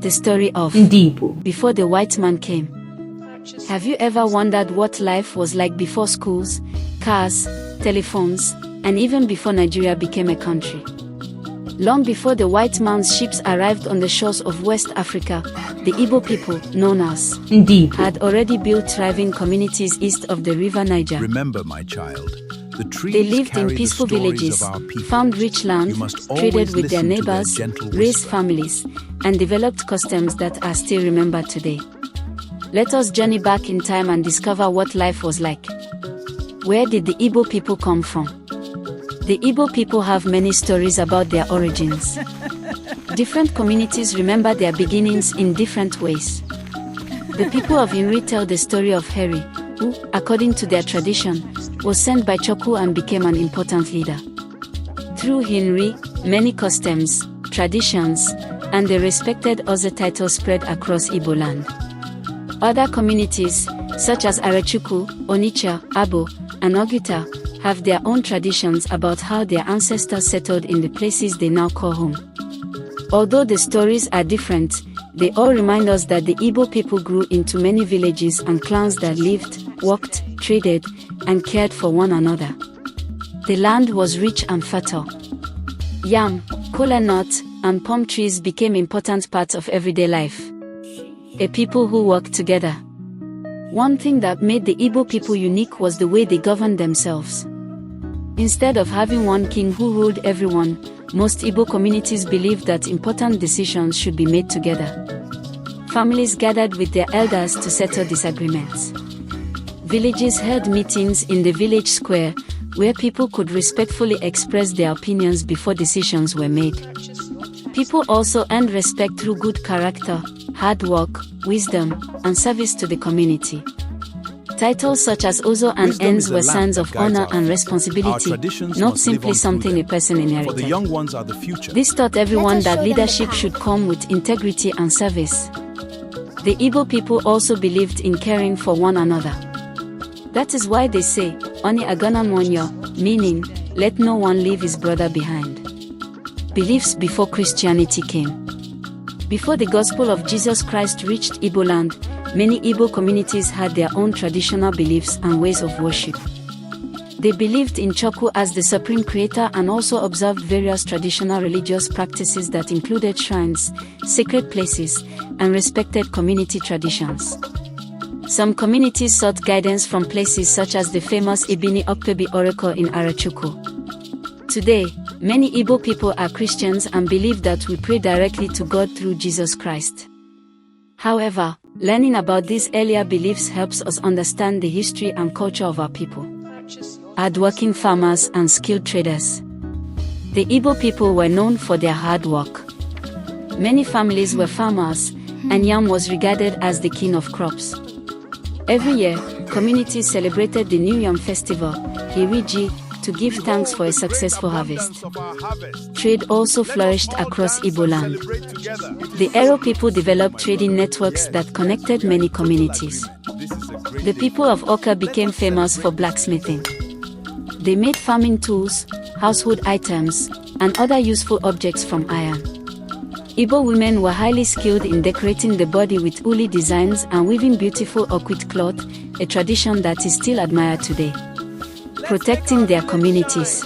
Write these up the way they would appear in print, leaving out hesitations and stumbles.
The story of Ndi Igbo before the white man came. Have you ever wondered what life was like before schools, cars, telephones, and even before Nigeria became a country? Long before the white man's ships arrived on the shores of West Africa, the Igbo people, known as Ndi Igbo, had already built thriving communities east of the river Niger. Remember, my child, the trees They lived in carry peaceful the stories villages, of our people. found rich land, You must traded always with their listen to their neighbors, gentle raised whisper. families, and developed customs that are still remembered today. Let us journey back in time and discover what life was like. Where did the Igbo people come from? The Igbo people have many stories about their origins. Different communities remember their beginnings in different ways. The people of Inri tell the story of Heri, who, according to their tradition, was sent by Choku and became an important leader. Through Hinri, many customs, traditions, and the respected Oze title spread across Igbo land. Other communities, such as Arachuku, Onitsha, Abo, and Oguta, have their own traditions about how their ancestors settled in the places they now call home. Although the stories are different, they all remind us that the Igbo people grew into many villages and clans that lived, worked, traded, and cared for one another. The land was rich and fertile. Yam, kola nut, and palm trees became important parts of everyday life. A people who worked together. One thing that made the Igbo people unique was the way they governed themselves. Instead of having one king who ruled everyone, most Igbo communities believed that important decisions should be made together. Families gathered with their elders to settle disagreements. Villages held meetings in the village square, where people could respectfully express their opinions before decisions were made. People also earned respect through good character, hard work, wisdom, and service to the community. Titles such as Ozo and Wisdom Ens is the were lamp signs that of guides honor our and feet. responsibility, Our traditions not must live simply on something through a person For the inherited. young ones are the future. This taught everyone Let us that show them the leadership path. should come with integrity and service. The Igbo people also believed in caring for one another. That is why they say, Oni agana monyo, meaning, let no one leave his brother behind. Beliefs before Christianity came. Before the gospel of Jesus Christ reached Igbo land, many Igbo communities had their own traditional beliefs and ways of worship. They believed in Choku as the supreme creator and also observed various traditional religious practices that included shrines, sacred places, and respected community traditions. Some communities sought guidance from places such as the famous Ibini Okpebi Oracle in Arachuku. Today, many Igbo people are Christians and believe that we pray directly to God through Jesus Christ. However, learning about these earlier beliefs helps us understand the history and culture of our people. Hardworking farmers and skilled traders. The Igbo people were known for their hard work. Many families were farmers, and yam was regarded as the king of crops. Every year, communities celebrated the New Yam Festival, Hiriji, to give thanks for a successful harvest. Trade also flourished across Igbo land. The Ero people developed trading networks that connected many communities. The people of Oka became famous for blacksmithing. They made farming tools, household items, and other useful objects from iron. Igbo women were highly skilled in decorating the body with uli designs and weaving beautiful okwit cloth, a tradition that is still admired today. Protecting their communities.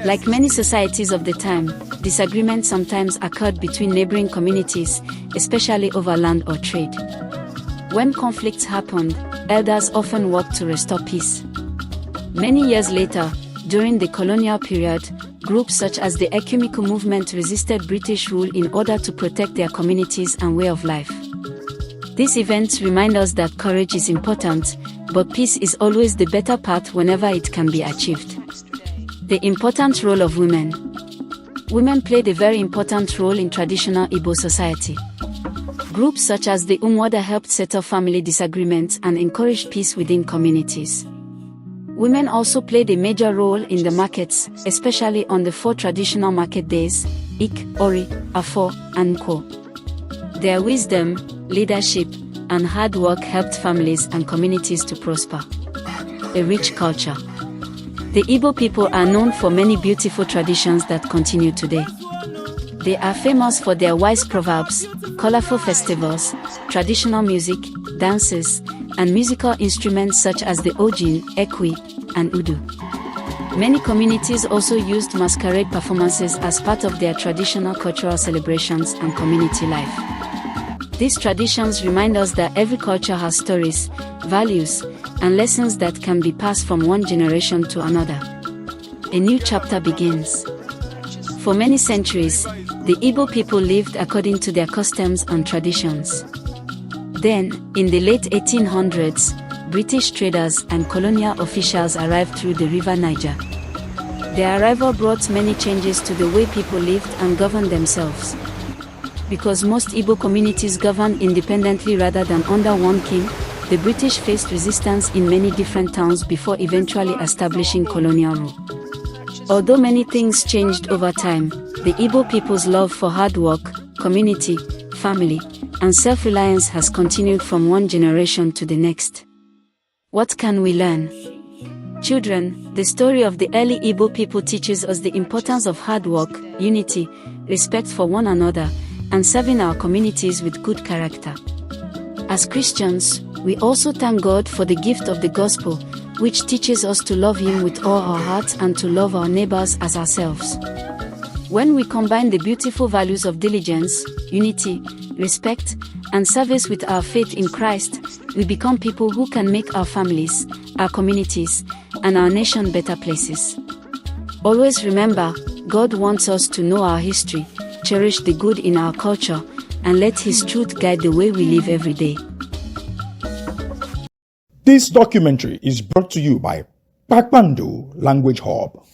Like many societies of the time, disagreements sometimes occurred between neighboring communities, especially over land or trade. When conflicts happened, elders often worked to restore peace. Many years later, during the colonial period, groups such as the Ekumeku movement resisted British rule in order to protect their communities and way of life. These events remind us that courage is important, but peace is always the better path whenever it can be achieved. The important role of women. Women played a very important role in traditional Igbo society. Groups such as the Umwada helped settle family disagreements and encouraged peace within communities. Women also played a major role in the markets, especially on the 4 traditional market days, Ik, Ori, Afo, and Nko. Their wisdom, leadership, and hard work helped families and communities to prosper. A rich culture. The Igbo people are known for many beautiful traditions that continue today. They are famous for their wise proverbs, colorful festivals, traditional music, dances, and musical instruments such as the ojin, ekwe, and udu. Many communities also used masquerade performances as part of their traditional cultural celebrations and community life. These traditions remind us that every culture has stories, values, and lessons that can be passed from one generation to another. A new chapter begins. For many centuries, the Igbo people lived according to their customs and traditions. Then, in the late 1800s, British traders and colonial officials arrived through the river Niger. Their arrival brought many changes to the way people lived and governed themselves. Because most Igbo communities governed independently rather than under one king, the British faced resistance in many different towns before eventually establishing colonial rule. Although many things changed over time, the Igbo people's love for hard work, community, family, and self-reliance has continued from one generation to the next. What can we learn? Children, the story of the early Igbo people teaches us the importance of hard work, unity, respect for one another, and serving our communities with good character. As Christians, we also thank God for the gift of the gospel, which teaches us to love Him with all our hearts and to love our neighbors as ourselves. When we combine the beautiful values of diligence, unity, respect, and service with our faith in Christ, we become people who can make our families, our communities, and our nation better places. Always remember, God wants us to know our history, cherish the good in our culture, and let His truth guide the way we live every day. This documentary is brought to you by Kpakpando Language Hub.